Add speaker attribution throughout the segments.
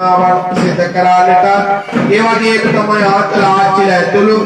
Speaker 1: සිද්ධ කරන්නට ඒ වගේම තමයි ආච්චිලා ඇතුළු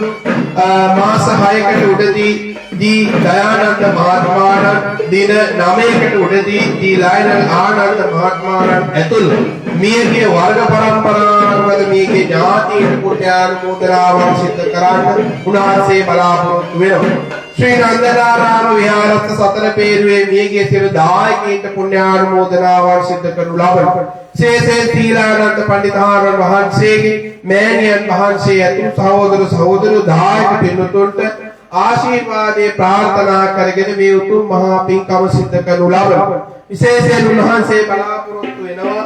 Speaker 1: මාස 6කට උඩදී දී දයානන්ද මහත්මයාණන් දින 9කට උඩදී දී ලයනල් ආනන්ද මහත්මයාණන් ඇතුළු මියගේ වර්ග පරම්පරාවද මේකේ ඥාතීන් පුණ්‍යානුමෝදනාවන් සිද්ධ කරන්න උන්වහන්සේ බලාපොරොත්තු වෙනවා. ශ්‍රී නන්දනාරාම විහාරස්ථ සතර පේරුවේ මියගේ සියලු දායකයින්ට පුණ්‍යානුමෝදනාවන් සිද්ධ කරනු ලබන සේසේ සීලානන්ද පඬිතුමාණන් වහන්සේගේ මෑණියන් වහන්සේ ඇතුළු සහෝදර දායක පින්තුන්ට ආශිර්වාදේ ප්‍රාර්ථනා කරගෙන මේ උතුම් මහා පින්කම සිද්ධ කරනු ලබන විශේෂයෙන් උන්වහන්සේ බලාපොරොත්තු වෙනවා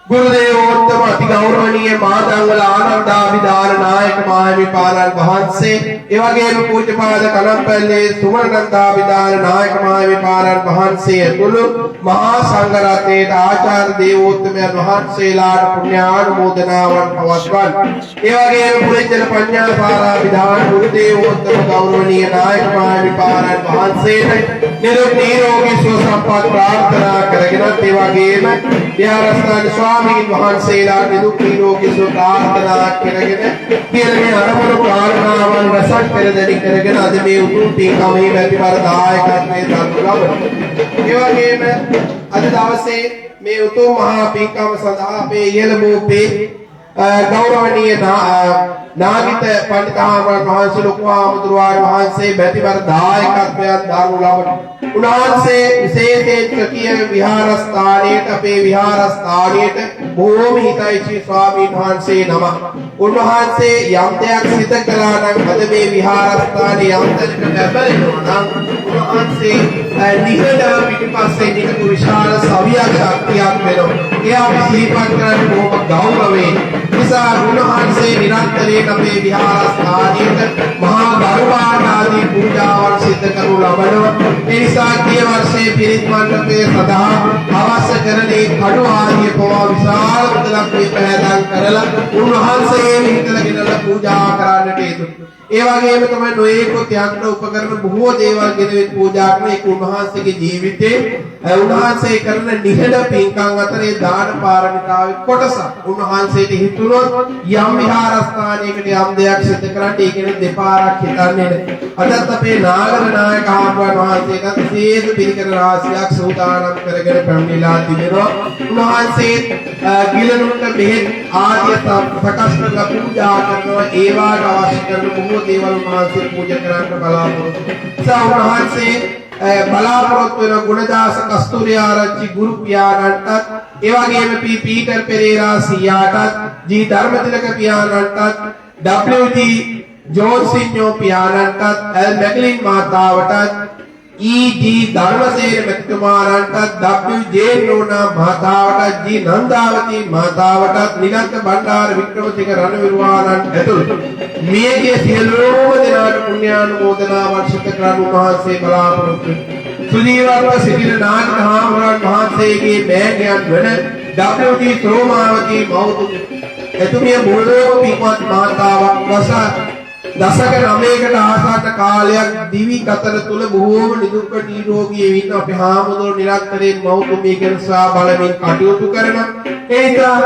Speaker 1: ගුරුදේවෝත්තම අති ගෞරවනීය මාතංගල ආනන්දාභිදාන නායක මාහිමිපාණන් වහන්සේ ඒ වගේම පූජ්‍යපාද කලම්පැල්ලේ සුමනන්දාභිදාන නායක මාහිමිපාණන් වහන්සේ ඇතුළු මහා සංඝ රත්නයේ ආචාර්ය දේවෝත්තමයන් වහන්සේලාට පුණ්‍යානුමෝදනාවන් පවත්වන්න. ඒ වගේම පුරිජන පඤ්ඤාපාරාභිදාන ගුරුදේවෝත්තම ගෞරවනීය නායක මාහිමිපාණන් වහන්සේට නිරෝගී සුව සම්පත් ප්‍රාර්ථනා කරගෙන ඒ වගේම විහාරස්ථාන ස්වාමීන් වහන්සේලා නිදුක් නිරෝගී සුව ප්‍රාර්ථනා කරගෙන කියන මේ අරමුණු කාරණාවන් රසක් පෙරදැනි කරගෙන අද මේ උතුම් පින්කමේ වැඩිවර දායකත්වයේ දක්වන ලබන. ඒ වගේම අද දවසේ මේ උතුම් මහා පින්කම සඳහා අපේ ඉහළ මූපේ ගෞරවනීය නාගිත පඬිතුමාණන් වහන්සේ ලොකු ආමතුරුවාන් වහන්සේ වැඩිවර දායකත්වයක් දරනු ලබන. උන්වහන්සේ විශේෂයෙන් කකිය විහාරස්ථානයේට අපේ විහාරස්ථානයේට බොහෝම හිතයිචි ස්වාමීන් වහන්සේ නම. උන්වහන්සේ යම් දෙයක් සිත කළා නම් අද මේ විහාරස්ථානයේ යම් තැනක ලැබෙනවා නම් උන්වහන්සේ නිහඬව පිටිපස්සේ නිකු විශාල සවියක් ශක්තියක් වෙනවා. ඒ අපි සිහිපත් කරන්නේ බොහොම ගෞරවයෙන්. නිසා උන්වහන්සේ නිරන්තරයෙන් අපේ විහාරස්ථානයේට මහා ගරුවාණ ආදී පූජාවන් සිදු කරනු ලබනවා. ඒ නිසා ගිය වර්ෂයේ පිරිත් මණ්ඩපයේ සඳහා අවශ්‍ය කරන්නේ කඩු ආදී පවා විශාල මුදලක් මේ පැහැදන් කරලා උන්වහන්සේ හිතලා ගෙනලා පූජා කරන්නට යෙදුණා. ඒ වගේම තමයි නොයෙකුත් යන්ත්‍ර උපකරණ බොහෝ දේවල් ගෙනවිත් පූජා කරන ඒ උන්වහන්සේගේ ජීවිතේ උන්වහන්සේ කරන නිහඬ පින්කම් අතරේ දාන පාරමිතාවේ කොටසක් උන්වහන්සේට හිතුණොත් යම් විහාරස්ථානයකට යම් දෙයක් සිදු කරන්න ඒ කියන්නේ දෙපාරක් හිතන්නේ නැහැ. අදත් අපේ නාගර නායක ආමරණ වහන්සේට විශේෂ පිළිකර රාශියක් සූදානම් කරගෙන පැමිණලා තිබෙනවා. උන්වහන්සේ ගිලනුන්ට බෙහෙත් ආදී සකස් කරලා පූජා කරනවා. ඒ වාට අවශ්‍ය කරන බොහෝ දේවල් උන්වහන්සේ පූජා කරන්න බලාපොරොත්තු. උන්වහන්සේ බලාපොරොත්තු වෙන ගුණදාස කස්තූරි ආරච්චි ගුරු පියාණන්ටත් ඒ වගේම පීටර් පෙරේරා සියාටත් ජී ධර්මතිලක පියාණන්ටත් WT ජෝන්සින්යෝ පියාණන්ටත් එල් මැගලින් මාතාවටත් EG ධර්මසේන මෙතුමාණන්ටත් WJ නෝනා මාතාවටත් G නන්දාවති මාතාවටත් නිලන්ත බණ්ඩාර වික්‍රමසිංහ රණවිරුවාණන් ඇතුළු මියගේ සියලුම දෙනාට පුණ්‍යානුමෝදනාවන් සිදු කරන උන්වහන්සේ බලාපොරොත්තු සුදීවර්ව සිටින නාග හාමුදුරන් වහන්සේගේ මෑණියන් වන WT සෝමාවති මෞතුමි එතුමිය මුල්ලෝක පින්වත් මාතාවක් වස දශක 9කට ආසන්න කාලයක් දිවි කතර තුල බොහෝම නිදුක් නිරෝගී වෙන්න අපේ හාමුදුරුවෝ නිරන්තරයෙන් මෞතුමිය කෙරෙසා බලමින් කටයුතු කරනවා. ඒ නිසා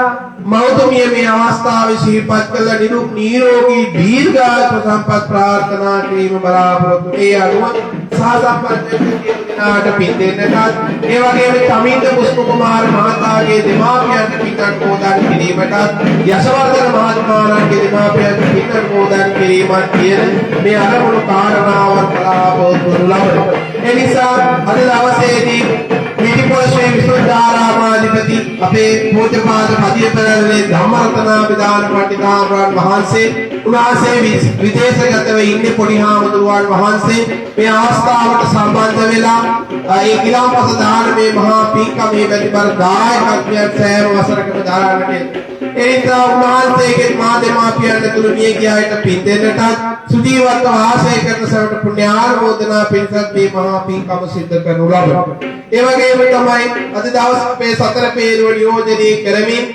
Speaker 1: මෞතුමිය මේ අවස්ථාවේ සිහිපත් කළ නිදුක් නිරෝගී දීර්ඝායු සම්පත් ප්‍රාර්ථනා කිරීම බලාපොරොත්තු. ඒ අනුව සාසම්පන්නට පින් දෙන්නටත් ඒ වගේම තමින්ද පුෂ්ප කුමාර මහතාගේ දෙමාපියන්ට පින් අනුමෝදන් කිරීමටත් යශවර්ධන මහත්මයාණන්ගේ දෙමාපියන්ට පින් අනුමෝදන් කිරීමත් කියන මේ අරමුණු කාරණාවන් බලාපොරොත්තු ලබනවා. ඒ නිසා අද දවසේදී මිටිපොළ ශ්‍රී විසුද්ධාරාමාධිපති අපේ පූජ්‍යපාද මදියපළලේ ධම්මරතනාභිදාන පඬිතුමාණන් වහන්සේ උන්වහන්සේ විදේශගතව ඉන්නේ පොඩි හාමුදුරුවන් වහන්සේ මේ අවස්ථාවට සම්බන්ධ වෙලා ඒ ගිලාපස දානමේ මහා පින්කමේ වැඩිපර දායකත්වයෙන් සෑම වසරකම දානකට ඒ නිසා උන්වහන්සේගේ මා දෙමාපියන් තුළු මිය ගියාට පින් දෙන්නටත් සුජීවත්ව වාසය කරන සවට පුණ්‍යානුමෝදනා පින්සත් මේ මහා පින්කම සිද්ධ කරනු ලබනවා. ඒ වගේම තමයි අද දවස් අපේ සතර පේරුව නියෝජනය කරමින්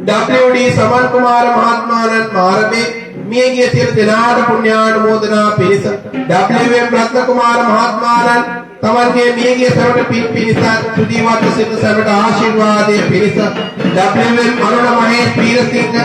Speaker 1: WD සමන් කුමාර මහත්මයාණන් මාර්ගයේ මියගිය සියලු දෙනාට පුණ්‍යානුමෝදනා පිණිස WM රත්න කුමාර මහත්මයාණන් තමන්ගේ මියගිය සැමට පින් පිණිස සුදීවත් සිත සැමට ආශිර්වාදයේ පිණිස WM අනුර මහේෂ් පීරසිංහ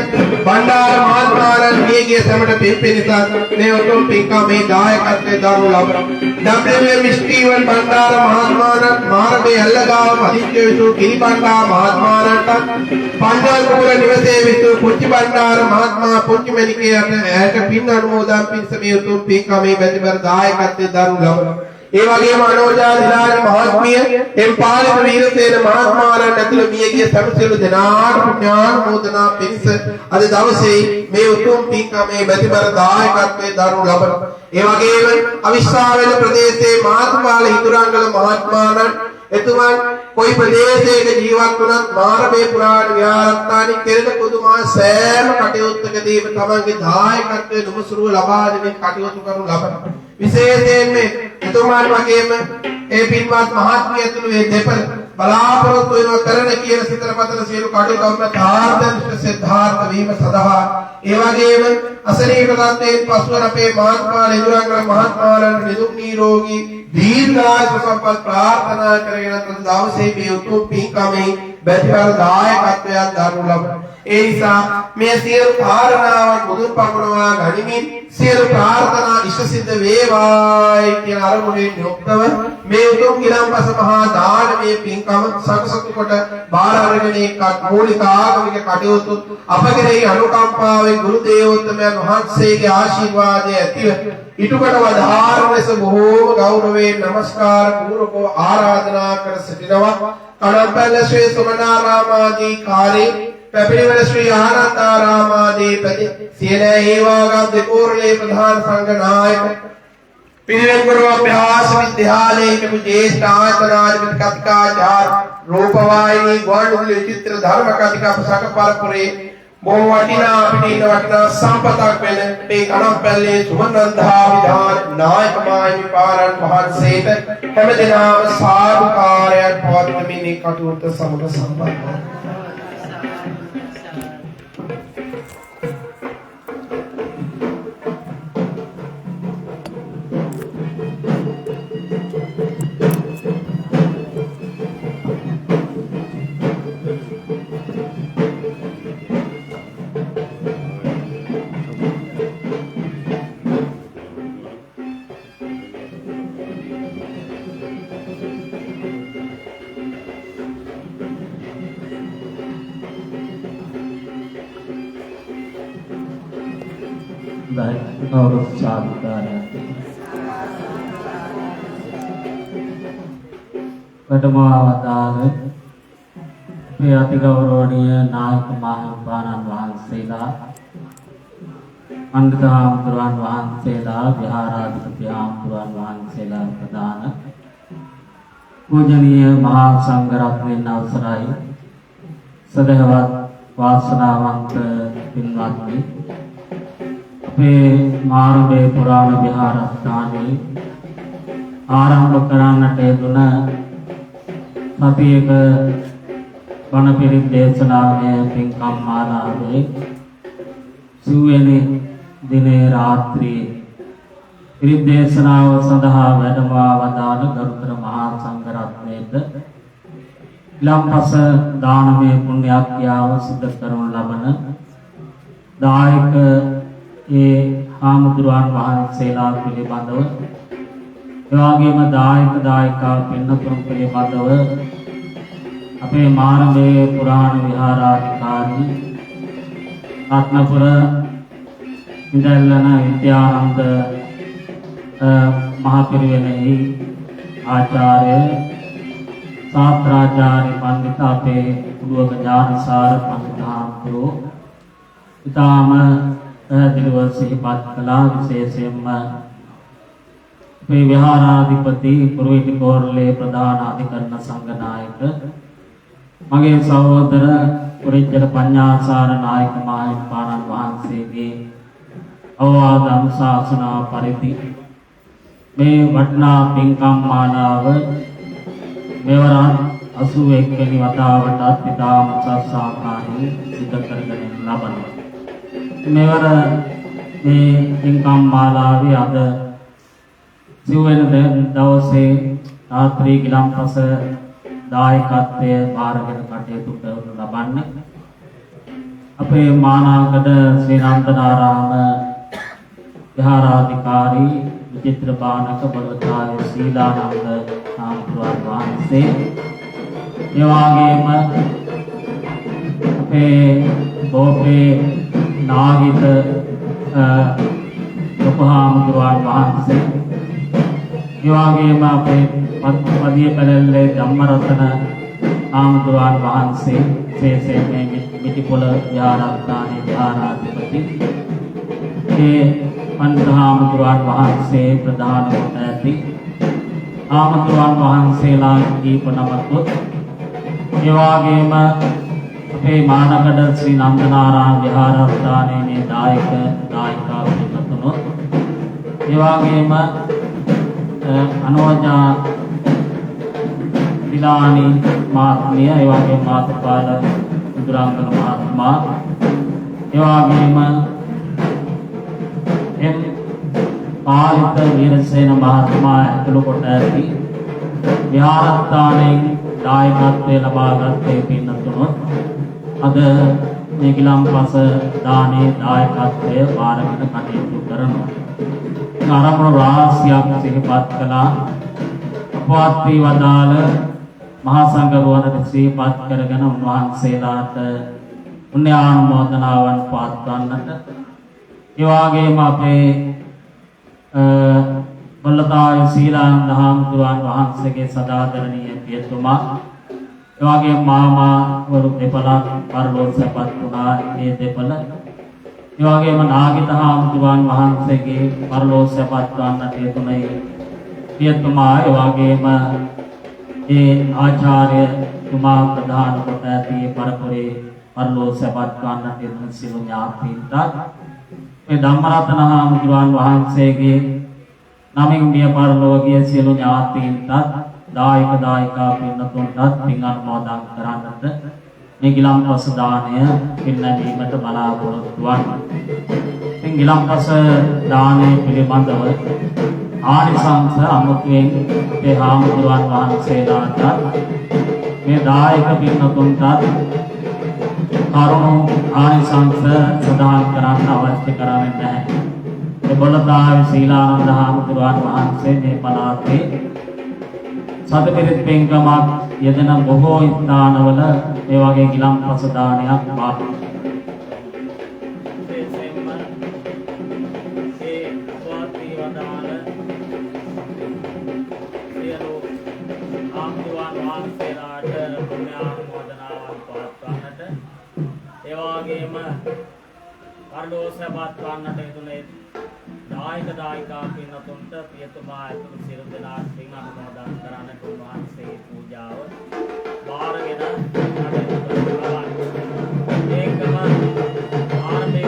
Speaker 1: බණ්ඩාර මහත්මයාණන් මියගිය සැමට පින් පිණිස මේ උතුම් පින්කමේ දායකත්වයෙන් දරනු ලබන WM ස්ටීවන් බණ්ඩාර මහත්මයාණන් මාර්ගයේ ඇල්ලගාව පදිංචි විසු කිරිබණ්ඩා මහත්මයාණන්ට පංජාල්පුර නිවසේ විසු පුංචි බණ්ඩාර මහත්මයා පුංචි මණිකයට ඇයට පින් අනුමෝදන් පිණිස මේ උතුම් පින්කමේ බැතිබර දායකත්වයෙන් දරනු ලබන ඒ වගේම අනෝජාදිලාන මහත්මිය එම්පාලිත වීරසේන මහත්මයාණන් ඇතුළු මියගිය සෑම සියලු දෙනාට පුණ්‍යානුමෝදනා පිණිස අද දවසේ මේ උතුම් පින්කමේ බැතිබර දායකත්වයෙන් දරනු ලබන ඒ වගේම අවිස්සාවේල ප්‍රදේශයේ මාතුමාල හිතුරංගල මහත්මයාණන් එතුමන් කොයි ප්‍රදේශයක ජීවත් වුණත් මාරමේ පුරාණ විහාරස්ථානයේ කෙරෙන පුදුමා සෑම කටයුත්තකදීම තමන්ගේ දායකත්වයේ නුමසුරුව ලබා දෙමින් කටයුතු කරනු ලබන විශේෂයෙන්ම එතුමාන් වගේම ඒ පින්වත් මහත්මිය ඇතුළු මේ දෙපළ බලාපොරොත්තු වෙනවා කරන කියන සිතරපතල සියලු කටයුතු තාර්ථ සිද්ධාර්ථ වීම සඳහා ඒ වගේම අසනීප තත්ත්වයෙන් පසුවන අපේ මහත්මයා නිදුරංගල මහත්මයාණන් නිදුක් නිරෝගී දීර්ඝායු සම්පත් ප්‍රාර්ථනා කරගෙන අද දවසේ මේ උතුම් පින්කමේ බැතිබර දායකත්වයක් දරනු ලබන ඒ නිසා මේ සියලු කාරණාවන් මුදුන් පමුණවා ගනිමින් සියලු ප්‍රාර්ථනා ඉෂ්ට සිද්ධ වේවායි කියන අරමුණෙන් යුක්තව මේ උතුම් ගිලන්පස මහා දානමය පින්කම සකසතු කොට බාර අරගෙන එක්ක මූලික ආගමික කටයුතු අපගෙරෙහි අනුකම්පාවෙන් ගුරු දේවෝත්තමයන් වහන්සේගේ ආශිර්වාදය ඇතිව ඊටකට වදාාරණ ලෙස බොහෝම ගෞරවයෙන් නමස්කාර පූර්වකව ආරාධනා කර සිටිනවා කණපැල ශ්‍රී සුමනාරාමාදී කාර්යයේ පැපිලිවල ශ්‍රී ආනන්දාරාමාධිපති සියලේ හේවාගම් දෙකෝරළේ ප්‍රධාන සංඝ නායක පිරිවෙන් ගුරු අභ්‍යාස විද්‍යාලයේ හිටපු ජ්‍යෙෂ්ඨ ආයතනාධිපති කතිකාචාර්ය රූපවාහිනී ගුවන්විදුලි විචිත්‍ර ධර්ම කතිකාපසක පරපුරේ බොහෝ වටිනා අපිට ඉන්න වටිනා සම්පතක් වෙන මේ කණපැල්ලේ සුමනන්දා විධාන නායක මාහිමිපාණන් වහන්සේට හැමදෙනාම සාදුකාරයක් පවත්වමින් මේ කටයුත්ත සමග සම්බන්ධ වුණා.
Speaker 2: baik Urus Sabdara Padmawatara Priyati Gauraniya Naik Mahampanan Vahansela Andita Hampuran Vahansela Viharadipati Hampuran Vahansela Pradana Pujaniya Mahasangharatne Navsarai Sadahavat Vasanavanta Pinvatni අපේ මාරබේ පුරාණ විහාරස්ථානයේ ආරම්භ කරන්නට යෙදුන සතියක බණ පිරිත් දේශනාවේ පින්කම් මාලාවේ සුවේනි දිනේ රාත්‍රියේ පිරිත් දේශනාව සඳහා වැඩමවා වදාළ ගරුතර මහා සංඝරත්නයේද ලම්පස දානමය පුණ්‍යක්‍රියාව සිදු කරනු ලබන දායක ඒ හාමුදුරුවන් වහන්සේලා පිළිබඳව එවාගේම දායක දායිකා පින්නතුන් පිළිබඳව අපේ මාරබේ පුරාණ විහාරාධිකාරී රත්නපුර ඉඳල්ලන විද්‍යානන්ද මහපිරිවෙනෙහි ආචාර්ය සාත්‍රාචාර්ය පණ්ඩිත අපේ උඩුවක ඥානසාර පණ්ඩිතාම්පුරෝ ඉතාම පැහැදිලිව සිහිපත් කළා. විශේෂයෙන්ම මේ විහාරාධිපති පුරවිති කෝරළේ ප්‍රධාන අධිකරණ සංඝ නායක මගේ සහෝදර පුරිච්චල පඤ්ඤාසාර නායක මාහිමිපාණන් වහන්සේගේ අවවාද අනුශාසනා පරිදි මේ වටිනා පින්කම් මාලාව මෙවරන් 81 වෙනි වතාවටත් ඉතාම සත්සාකාරයෙන් සිදු කරගෙන ලබනවා. මෙවර මේ පින්කම් මාලාවේ අද සිව්වෙනි දවසේ රාත්‍රී ගිලම්පස දායකත්වයේ භාරගෙන කටයුතු කරනු ලබන්නේ අපේ මානාගඩ ශ්‍රී නන්දනාරාම විහාරාධිකාරී විචිත්‍ර බානක බලවතාය සීලානන්ද හාමුදුරුවන් වහන්සේ ඒ වගේම අපේ බෝපේ නාගිත ලොකු හාමුදුරුවන් වහන්සේ ඒ වගේම අපේ පදිය පැලැල්ලේ ධම්මරතන හාමුදුරුවන් වහන්සේ විශේෂයෙන් මිටිපොළ විහාරස්ථානයේ විහාරාධිපති ඒ පන්දහාමුදුරුවන් වහන්සේ ප්‍රධාන කොට ඇති හාමුදුරුවන් වහන්සේලා දීප නමකුත් ඒ වගේම අපේ මානකඩ ශ්‍රී නන්දනාරාම විහාරස්ථානයේ මේ දායකා පිටුතුනොත් ඒ වගේම අනෝජා විලානි මාත්මිය ඒ වගේම මාතපාල දුරාංගන මහත්මයා ඒ වගේම එම් පාලිත වීරසේන මහත්මයා ඇතුළු කොට ඇති විහාරස්ථානයේ දායකත්වයේ ලබාගත්තේ පින්නතුනොත් අද මේ ගිලම්පස දානේ දායකත්වය බාරගෙන කටයුතු කරනවා. ආරම්භ රාශියක් සිහිපත් කළා. අපවත් වී වදාළ මහා සංඝරුවනට සිහිපත් කරගෙන උන්වහන්සේලාට පුණ්‍යානුමෝදනාවන් පවත්වන්නට ඒ වගේම අපේ බල්ලතාය සීලානන්ද හාමුදුරුවන් වහන්සේගේ සදාදරණීය පියතුමා ඒ වගේම මාමා වරු දෙපළක් පරලෝක සැපත් වුණා මේ දෙපළ ඒ වගේම නාගිත හාමුදුරුවන් වහන්සේගේ පරලෝක සැපත් වන්නට හේතුනේ පියතුමා ඒ වගේම ඒ ආචාර්ය තුමා ප්‍රධාන කොට ඇති පරපුරේ පරලෝක සැපත් වන්නට හේතුන සිළු ඥාතීන්ට මේ ධම්මරතන හාමුදුරුවන් වහන්සේගේ නමින් මිය පරලෝකීය සියලු ඥාතීන්ට දායක දායිකා පින්නතුන්ට පින් අනුමෝදන් කරන්නට මේ ගිලම්පස දාණය පින්නැදීමට බලාපොරොත්තු වන්න. මේ ගිලම්පස දාණය පිළිබඳව ආනිසංස අමුතුවෙන් අපේ හාමුදුරුවන් වහන්සේලාට මේ දායක පින්නතුන්ට කරුණු ආනිසංස සදාන් කරන්න අවශ්‍ය කරන්නේ නැහැ. ඒ බලතාවේ සීලානන්ද හාමුදුරුවන් වහන්සේ මේ පළාතේ සතපිරිත් පින්කමක් යෙදෙන බොහෝ ස්ථානවල මේ වගේ ගිලම්පස දානයක් වාර්තා පරලෝසපත් වන්නට යුතුනේ දායක දායිකා පින්නතුන්ට පියතුමා ඇතුළු සියලු දෙනාට පින් අනුමෝදන් කරන්නට උන්වහන්සේ පූජාව බාරගෙන ඒකම ආරම්භයේ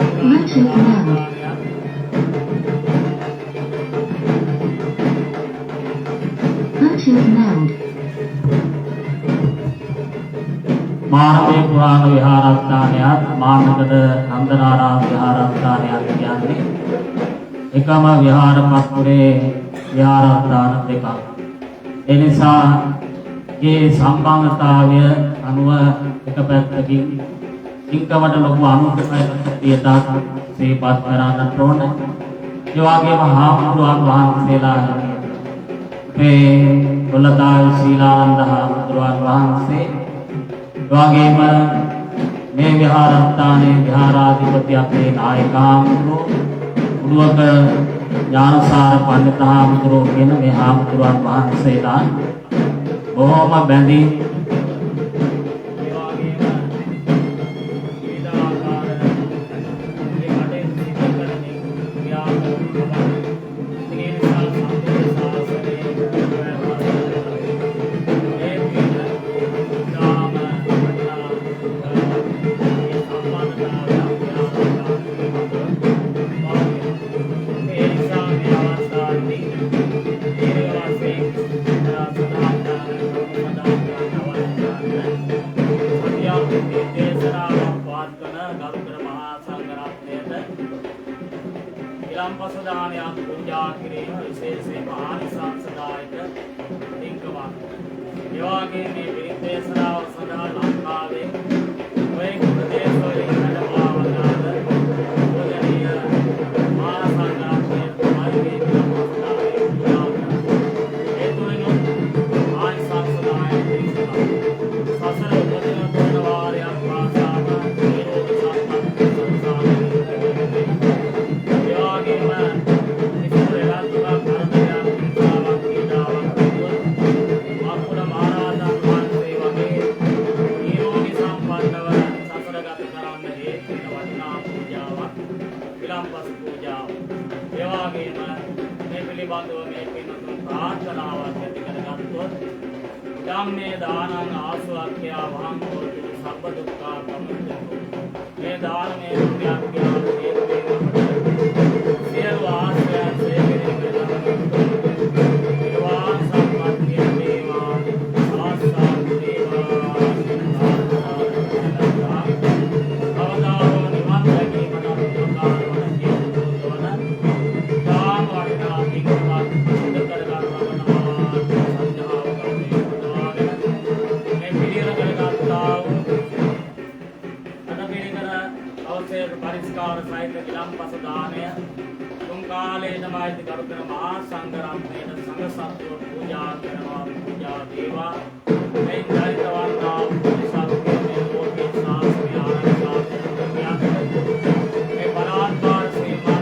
Speaker 2: මානවේ පුරාණ විහාරස්ථානයත් මානකඩ නන්දනාරාම විහාරස්ථානයත් කියන්නේ එකම විහාරපත්පුරේ විහාරස්ථාන දෙකක්. ඒ නිසා මේ සම්බන්ධතාවය අනුව එක පැත්තකින් ඉන්කමට ලොකු අනුකම්පාවකියටත් සිහිපත් කරන්නට ඕන. ඒ වගේම හාමුදුරුවන් වහන්සේලා මේ බොළතාය සීලානන්ද හාමුදුරුවන් වහන්සේ වගේම මේ විහාරස්ථානයේ විහාරාධිපති අපේ නායක හාමුදුරුවෝ උඩුවක ඥානසාර පඬිත හාමුදුරුවෝ කියන මේ හාමුදුරුවන් වහන්සේලා බොහොම බැඳී ගිලම්පස දානයක් පූජා කිරීම විශේෂයෙන්ම ආනිසංසදායක පින්කමක් එවාගේ මේ පිරිත් දේශනාව සඳහා ලංකාවේ ඔය ප්‍රදේශවලින් වැඩමවවදාද පූජනීය මහා සංඝරත්නයේ තමයි මේ අවස්ථාවේ පූජා කරන්නේ. ඒ තුලිනුත් ආනිසංසදායක දේශනා සසර උපදින තුන වාරයක් වාසාම නිරෝධ සම්පත් සංසාරේ එවාගේම ඉතිරෙලා තුන කරදරයක් හිතාවක් පීඩාවක් අපුර මහරහතන් වහන්සේ වගේ නිරෝගී සම්පන්නව සසර ගත කරන්න හේතු වෙන වටිනා පූජාවක් විලම්පස පූජාව. ඒ වගේම මේ පිළිබඳව මේ පින්තුන් ප්‍රාර්ථනාවක් ඇති කරගත්තොත් ධම්මේ දානං ආසවක්ඛ්‍යා වහං හෝති සබ්බ දුක්ඛා කමුච්චති. මේ දානමේ පුණ්‍යක්ඛ්‍යා හේතු වෙන සියලු ආශ්‍රයයන් සේකරෙන්න නිවාස සම්පත්තිය වේවා ආස්වාද වේවා අවදානෝ නිවන් දැකීමට උපකාර වන හේතු වන දාන වටිනා පින්කමක් සිදු කර ගන්නවා සංඝාව කරුණේ උදාගෙන මේ පිළියෙල කරගත්තා වූ අනබිරිකර අවශ්‍ය පරිස්කාර සහිත විලම්පස දානය තුන් කාලේටමයි කරුකර මහා සංඝරත්නයේ සංඝ සත්ව පූජා කරනවා පූජා දේවා මේ ධෛර්යවන්තා සත්‍යයේ ලෝකේ ශාස්ත්‍රය ආරක්ෂා මේ බලාත්කාර සීමා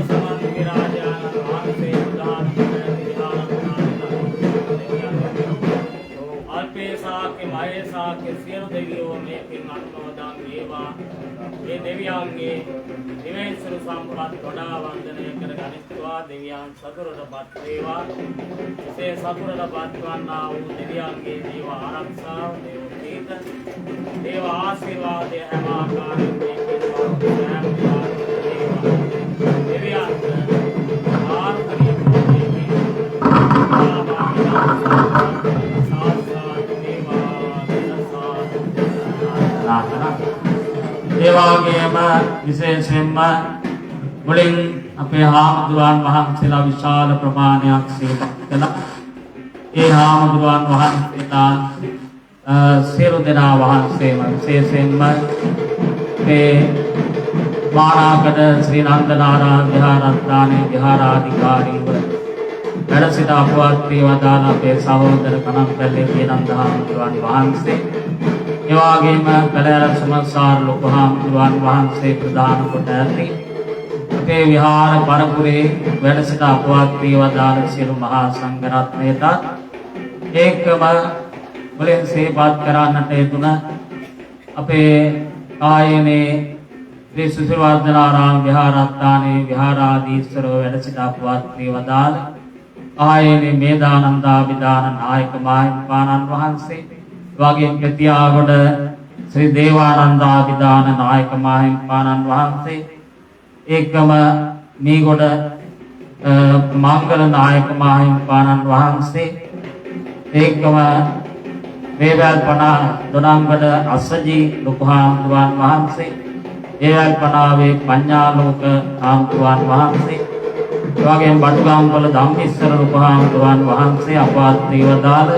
Speaker 2: සමන් විරාජාන වහන්සේ උදාන අල්පේසාකේ මහේසාකේ සියලු දෙවියෝ මේ පින් අනුමෝදන් වේවා. මේ දෙවියන්ගේ දිවයින්සරු සම්පත් වඩා වන්දනය කර ගනිත්වා දෙවියන් සතුටටපත් වේවා. එසේ සතුටටපත් වන්නා වූ දෙවියන්ගේ දේව ආරක්ෂාව දේව ප්‍රීත දේව ආශිර්වාදය හැම ආකාරයෙන් මේ දෙවියන්ට ආර්ථික ඒවාගේම විශේෂයෙන්ම මුලින් අපේ හාමුදුරුවන් වහන්සේලා විශාල ප්‍රමාණයක් සේවය කළා. ඒ හාමුදුරුවන් වහන්සේලා සියලු දෙනා වහන්සේම විශේෂයෙන්ම මේ මානාකඩ ශ්‍රී නන්දනාරාම විහාරස්ථානයේ විහාරාධිකාරීව වැඩ සිට අපවත් වී වදාළ අපේ සහෝදර කනම්පැල්ලේ දේනන්ද හාමුදුරුවන් වහන්සේ එවාගේම කලෑර සමස්සාර ලොකු හාමුදුරුවන් වහන්සේ ප්‍රදාන කොට ඇති අපේ විහාර පරපුරේ වැඩ සිට අපවත් වී වදාළ සියලු මහා සංඝරත්නයට ඒකම මුලින් සේපත් කරන්නට යෙදුන අපේ ආයනේ ශ්‍රී සුසිරවර්ධනාරාම විහාරස්ථානයේ විහාරාධීශවරව වැඩ සිට අපවත් වී වදාළ ආයනේ මේදානන්දාභිදාන නායක මාහිමිපාණන් වහන්සේ වගේම ප්‍රතිආගොඩ ශ්‍රී දේවානන්දාභිදාන නායක මාහිමිපාණන් වහන්සේ ඒකම මීගොඩ මංගල නායක මාහිමිපාණන් වහන්සේ ඒකම වේවැල්පනා දොඩංගඩ අස්සජී ලොකු හාමුදුරුවන් වහන්සේ ඒවැල්පනාවේ පඤ්ඤාලෝක හාමුදුරුවන් වහන්සේ එවාගෙම බඩුගම්වල ධම්මිස්සර ලොකු හාමුදුරුවන් වහන්සේ අපවත් වී වදාළ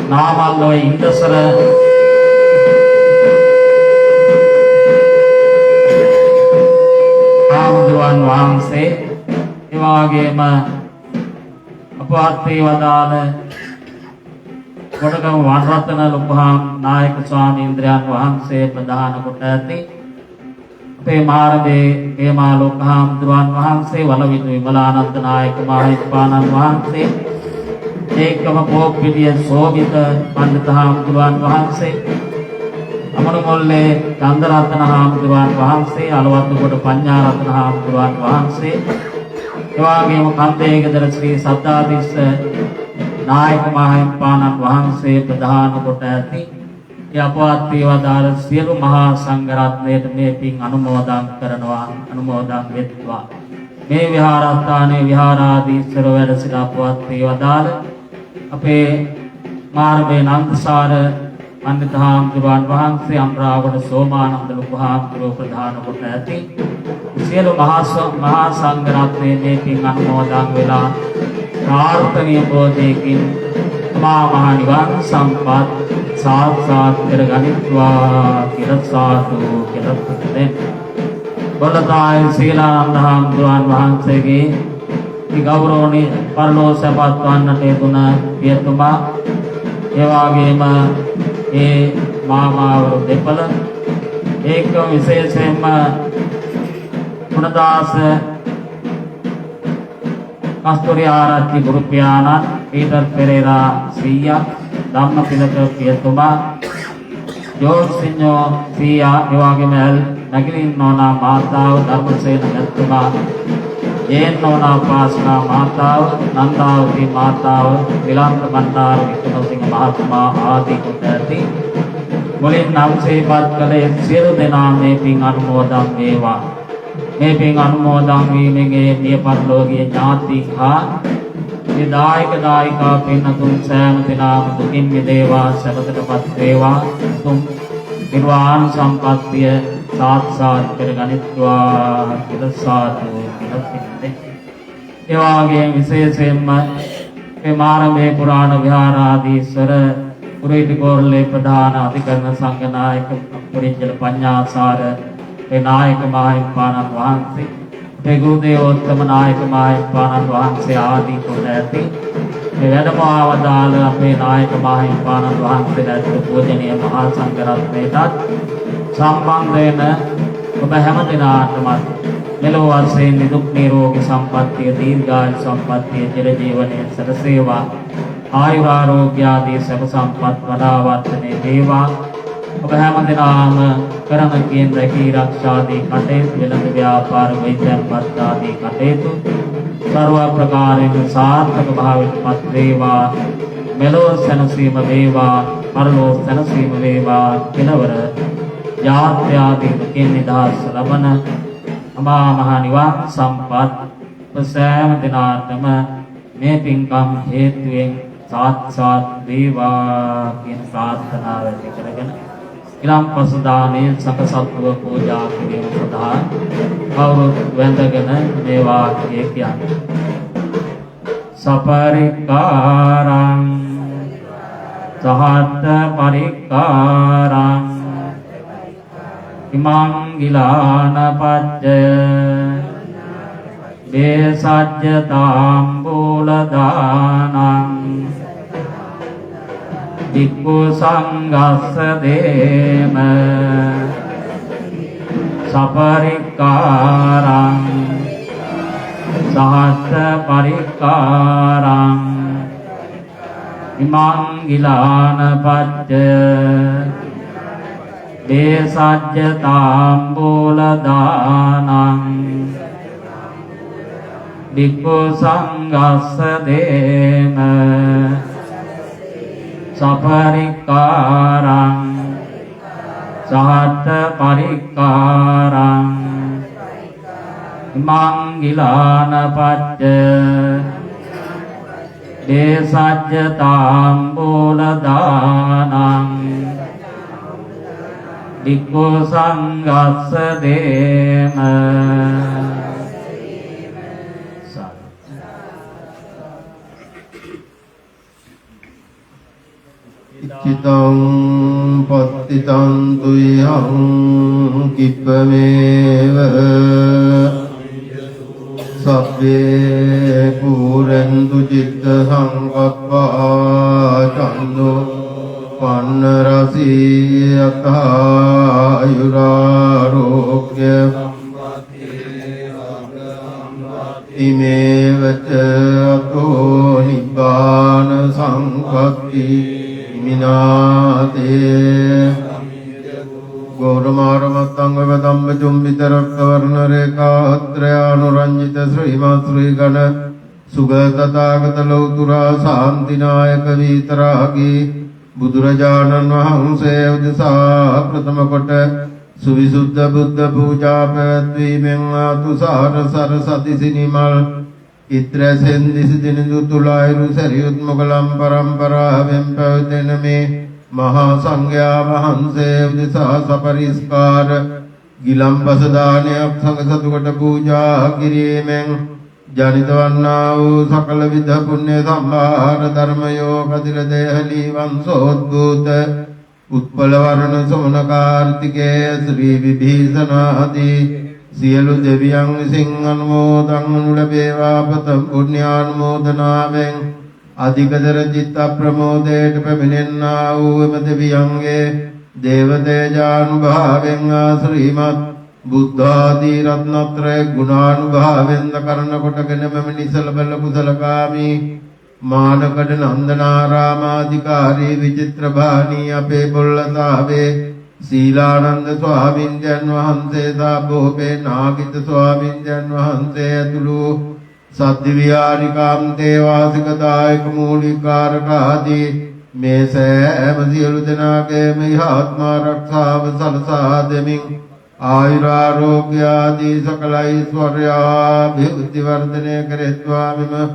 Speaker 2: නාමල්ලෝ ඉන්දසර හාමුදුරුවන් වහන්සේ එවාගෙම අපවත් වී වදාළ කොටගම වනරත්න ලොකු නායක ස්වාමීන්ද්‍රයන් වහන්සේ ප්‍රදාන කොට ඇති අපේ මාරදේ හේමා ලොකු හාමුදුරුවන් වහන්සේ වලවිදු විමලානන්ද නායක මාහිමිපාණන් වහන්සේ ඒකම පොප්පිටිය සෝභිත පණ්ඩිත හාමුදුරුවන් වහන්සේ අමනුමොල්ලේ චන්දරත්න හාමුදුරුවන් වහන්සේ අලවත්තුකොට පඤ්ඤාරත්න හාමුදුරුවන් වහන්සේ එවාගේම කන්දේගෙදර ශ්‍රී සද්ධාතිස්ස නායක මාහිමිපාණන් වහන්සේ ප්‍රදාන කොට ඇති අපවත් වී වදාළ සියලු මහා සංඝරත්නයට මේ පින් අනුමෝදන් කරනවා අනුමෝදන් වෙත්වා. මේ විහාරස්ථානයේ විහාරාධීශවරව වැඩ සිට අපවත් වී වදාළ අපේ මාර්ගයේ නන්දසාර පණ්ඩිත හාමුදුරුවන් වහන්සේ අම්රාගොඩ සෝමානන්ද ලොකු හාමුදුරුවෝ ප්‍රධාන කොට ඇති සියලු මහා සංඝරත්නයේ මේ පින් අනුමෝදන් වෙලා ප්‍රාර්ථනීය බෝධියකින් මා මහ නිවන් සම්පත් සාක්ෂාත් කරගනිත්වා කියලා සාදු කියලා පුතේ බලදාය සීලානන්ද හාමුදුරන් වහන්සේගේ මේ ගෞරවණීය පරලෝසපත් වන්නට යෙදුන පියතුමා ඒ වගේම ඒ මාමාවරු දෙපළ ඒක විශේෂයෙන්ම ගුණදාස කස්තූරි ආරච්චි ගුරු පියාණන් පීටර් පෙරේරා සීයා ධම්මතිලක පියතුමා ජෝර්ජ්සිඤ්ඤෝ සීයා ඒ වගේම නගිලින් නෝනා මාතාව ධර්මසේන මෙතුමා ජේන් නෝනා පාස්නා මාතාව නන්දාවති මාතාව විලාන්ත බණ්ඩාර වික්‍රමසිංහ මහත්මයා ආදී කොට ඇති මුලින් නම් සේපත් කළේ සියලු දෙනා මේ පින් අනුමෝදන් වේවා. මේ පින් අනුමෝදන් වීමෙන් මේ පරලෝකීය ඥාති හා මේ දායක දායිකා පින්නතුන් සෑම දිනම දුකින් මිදේවා සැපතටපත් වේවා. තුම් නිර්වාණ සම්පත්තිය සාක්ෂාත් කරගනිත්වා කියලා සාදු කියලා පිළිදේ. ඒ වගේම විශේෂයෙන්ම මේ මාරමේ පුරාණ විහාරාධීශ්වර පුරේටිකෝරළේ ප්‍රධාන අධිකරණ සංඝනායක පුරිංජල පඤ්ඤාසාර ඒ නායක මාහිම්පාණන් වහන්සේ ඒ ගුරුදේවෝත්තම නායක මාහිම්පාණන් වහන්සේ ආදී කොට ඇති මේ වැඩම ආවදාළ අපේ නායක මාහිම්පාණන් වහන්සේලාට පූජනීය මහා සංඝරත්නයටත් සම්බන්ධ වෙන ඔබ හැම දිනාටම මෙලොව වශයෙන් නිදුක් නිරෝගී සම්පන්නිය දීර්ඝායු සම්පන්නිය චිර ජීවනයේ සැලසේවා. ආයුරාෝග්‍ය ආදී සබ සම්පත් වඩා වර්ධනය වේවා. ඔබ හැම දිනම කරන කියන රැකී ආරක්ෂාදී කටයුතු වෙළඳ ව්‍යාපාර වෛද්‍යම්පත් ආදී කටයුතු සර්ව ප්‍රකාරයෙන් සාර්ථක භාවයට පත් වේවා. මෙලොව සැනසීම වේවා පරලොව සැනසීම වේවා. කෙලවර ජාත්‍ය ආදී දුකින් නිදහස් ලබන අමා මහ නිවන් සම්පත් සෑම දිනාටම මේ පින්කම් හේතුවෙන් සාක්ෂාත් වේවා කියන ප්‍රාර්ථනාව ඇති කරගෙන ඊළඟ පසු දානයේ සකසත්ව පූජා කිරීම සඳහා කවුරුත් වැඳගෙන මේ වාක්‍යය කියන්නේ සපරිකාරං සහත් පරිකාරං ඉමං ගිලාන පච්චය බේසජ්ජ තාම්බූල දානං වික්ඛු සංඝස්ස දේම සපරික්කාරං සහස්ස පරික්කාරං ඉමං ගිලාන පච්චය බේසජ්ජ තාම්බූල දානං වික්ඛු සංඝස්ස දේම සපරික්කාරං සහත් පරික්කාරං ඉමං ගිලාන පච්චය බේසජ්ජ තාම්බූල දානං වික්ඛු සංඝස්ස දේම
Speaker 3: ඉච්ඡිතං පත්තිතං තුයං කිප්පමේව සබ්බේ පුරන්තු චිත්ත සංකප්පා චන්දෝ පන්න රසී අකායුරාරෝග්‍ය ඉමේවච අතෝ නිබ්බාන සංකප්ති මිනාතේ ගෞරමාරමත්තං වදම්ම චුම්බිතරක්කවර්ණ රේඛාත්‍රයානුරංජිත ශ්‍රීමත් ශ්‍රීගණ සුගතතාගත ලෞතුරා සාන්තිනායක විතරාගී බුදුරජාණන් වහන්සේ උදෙසා ප්‍රථම කොට සුවිසුද්ධ බුද්ධ පූජා පැවැත්වීමෙන් ආතුසාර සරසති නිමල් ඉත්‍රසෙන් දිසිදින දුතුලායිරු සරියුත් මොගලම් පරම්පරාවෙන් පැවතෙන මේ මහා සංඝයා වහන්සේ උදෙසා සපරිස්කාර ගිලම්පස දානයක් සංඝ සතුකට පූජා කිරීමෙන් ජනිත වන්නා වූ සකල විද පුණ්‍ය සම්භාර ධර්මයෝ කදිර දේහලි වංශෝද්භූත උත්පල වර්ණ සෝන කාර්තිකේ ශ්‍රී විභීෂණ ආදී සියලු දෙවියන් විසින් අනුමෝදන් වනු ලැබේවා. පතම් පුණ්‍යානුමෝදනාවෙන් අධිකතර චිත්ත ප්‍රමෝදයට පැමිණෙන්නා වූ එම දෙවියන්ගේ දේව තේජානුභාවෙන් ආශ්‍රීමත් බුද්ධාදී රත්නත්‍රය ගුණානුභාවෙන් කරන කොටගෙන මෙම නිසල බල කුසලකාමී මානකඩ නන්දනාරාමාධිකාරී විචිත්‍ර භානී අපේ බොල්ලතාවේ සීලානන්ද ස්වාමින්දයන් වහන්සේ සා බොහෝපේ නාගිත ස්වාමින්දයන් වහන්සේ ඇතුළු සද්දිවිහාරිකාන්තේ වාසික දායක මූලිකාරක ආදී මේ සෑම සියලු දෙනාගේම ආත්මාරක්ෂාව සලසා දෙමින් ආයුරාරෝග්‍ය ආදී සකල ඓශ්වර්යාභිවෘද්ධි වර්ධනය කෙරෙත්වා. මෙම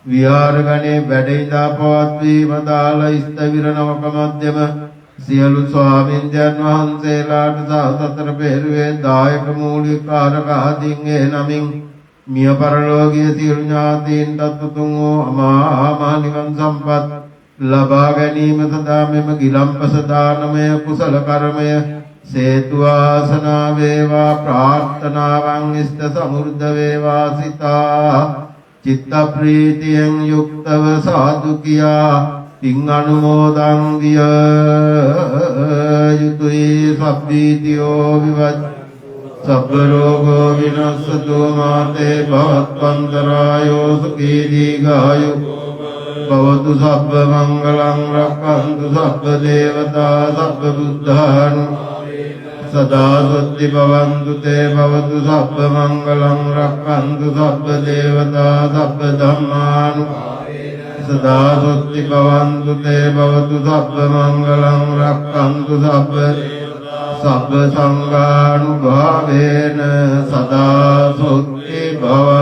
Speaker 3: විහාරගණේ වැඩිඳා පවත්වීම දාල ස්ථවිර නවක මධ්‍යම සියලු ස්වාමින්දයන් වහන්සේලාට සතර පෙරුවේ දායක මූලිකාරක ආදීන්ගේ නමින් මිය පරලෝකීය සියලු ඥාතීන්ටත් උතුම් වූ අමා නිවන් සම්පත් ලබා ගැනීම සඳහා මෙම ගිලම්පස දානමය කුසල කර්මය සේතු ආසනා වේවා. ප්‍රාර්ථනාවන් ඉෂ්ට සමුර්ධ වේවා. සිතා චිත්ත ප්‍රීතියෙන් යුක්තව සාදු කියා පින් අනුමෝදන් විය යුතුයි. සබ්බීතියෝ විවච්ඡ සබ්බ රෝගෝ විනස්සතු මාතේ භවත්වන්තරායෝ සුඛී දීඝායු භවතු. සබ්බ මංගලං රක්ඛන්තු සබ්බ දේවතා සබ්බ බුද්ධානු සදා සොත්ති භවන්තු තේ භවතු. සබ්බ මංගලං රක්ඛන්තු සබ්බ දේවතා සබ්බ ධම්මානු සදා සොත්ති භවන්තු තේ භවතු. සබ්බ මංගලං රක්ඛන්තු සබ්බ සංඝානුභාවේන සදා සොත්ති භවන්තු.